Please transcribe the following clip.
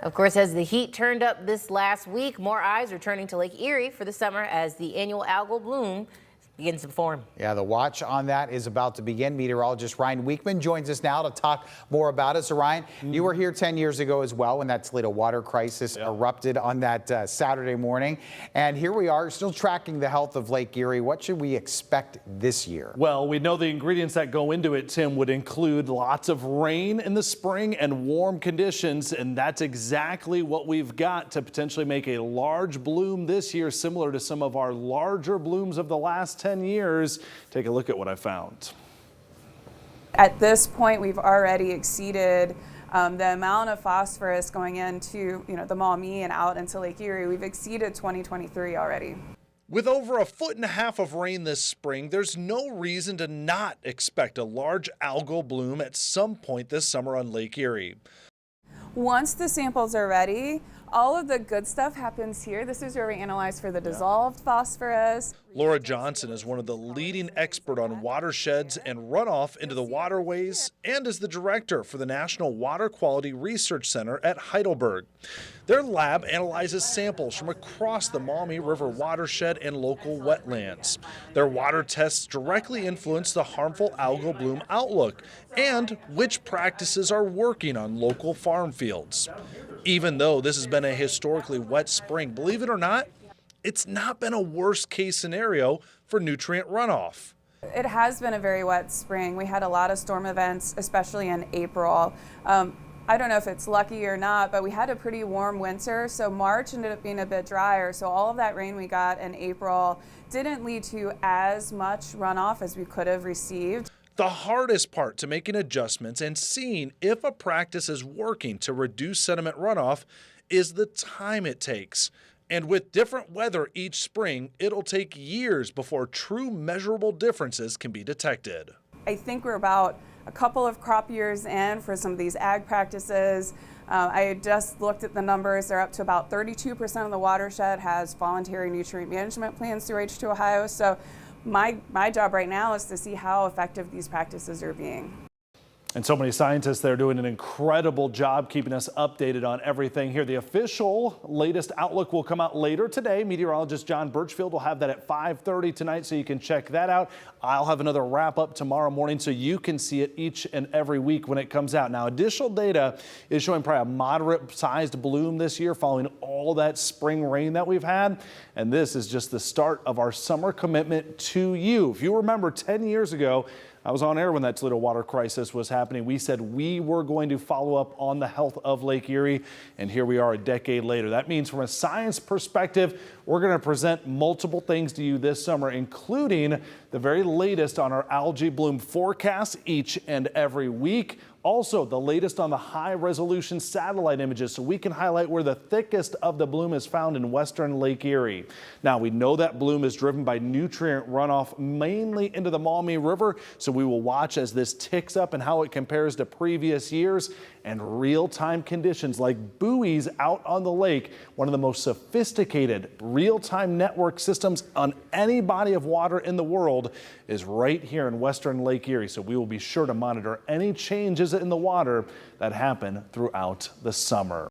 Of course, as the heat turned up this last week, more eyes are turning to Lake Erie for the summer as the annual algal bloom begins to form. Yeah, the watch on that is about to begin. Meteorologist Ryan Weekman joins us now to talk more about it. So Ryan, you were here 10 years ago as well when that Toledo water crisis erupted on that Saturday morning. And here we are still tracking the health of Lake Erie. What should we expect this year? Well, we know the ingredients that go into it, Tim, would include lots of rain in the spring and warm conditions. And that's exactly what we've got to potentially make a large bloom this year, similar to some of our larger blooms of the last 10 years. Take a look at what I found. At this point, we've already exceeded the amount of phosphorus going into, the Maumee and out into Lake Erie. We've exceeded 2023 already. With over 1.5 feet of rain this spring, there's no reason to not expect a large algal bloom at some point this summer on Lake Erie. Once the samples are ready, all of the good stuff happens here. This is where we analyze for the dissolved phosphorus. Laura Johnson is one of the leading experts on watersheds and runoff into the waterways and is the director for the National Water Quality Research Center at Heidelberg. Their lab analyzes samples from across the Maumee River watershed and local wetlands. Their water tests directly influence the harmful algal bloom outlook and which practices are working on local farm fields. Even though this has been a historically wet spring, believe it or not, it's not been a worst-case scenario for nutrient runoff. It has been a very wet spring. We had a lot of storm events, especially in April. I don't know if it's lucky or not, but we had a pretty warm winter, so March ended up being a bit drier. So all of that rain we got in April didn't lead to as much runoff as we could have received. The hardest part to making adjustments and seeing if a practice is working to reduce sediment runoff is the time it takes. And with different weather each spring, it'll take years before true measurable differences can be detected. I think we're about a couple of crop years in for some of these ag practices. I just looked at the numbers. They're up to about 32% of the watershed has voluntary nutrient management plans through H2 Ohio. So my job right now is to see how effective these practices are being. And so many scientists, they're doing an incredible job keeping us updated on everything here. The official latest outlook will come out later today. Meteorologist John Birchfield will have that at 5:30 tonight, so you can check that out. I'll have another wrap up tomorrow morning so you can see it each and every week when it comes out. Now, additional data is showing probably a moderate sized bloom this year following all that spring rain that we've had. And this is just the start of our summer commitment to you. If you remember 10 years ago, I was on air when that Toledo water crisis was happening. We said we were going to follow up on the health of Lake Erie, and here we are a decade later. That means from a science perspective, we're going to present multiple things to you this summer, including the very latest on our algae bloom forecast each and every week. Also, the latest on the high-resolution satellite images so we can highlight where the thickest of the bloom is found in western Lake Erie. Now, we know that bloom is driven by nutrient runoff mainly into the Maumee River, so we will watch as this ticks up and how it compares to previous years and real-time conditions like buoys out on the lake, one of the most sophisticated real-time network systems on any body of water in the world is right here in western Lake Erie. So we will be sure to monitor any changes in the water that happen throughout the summer.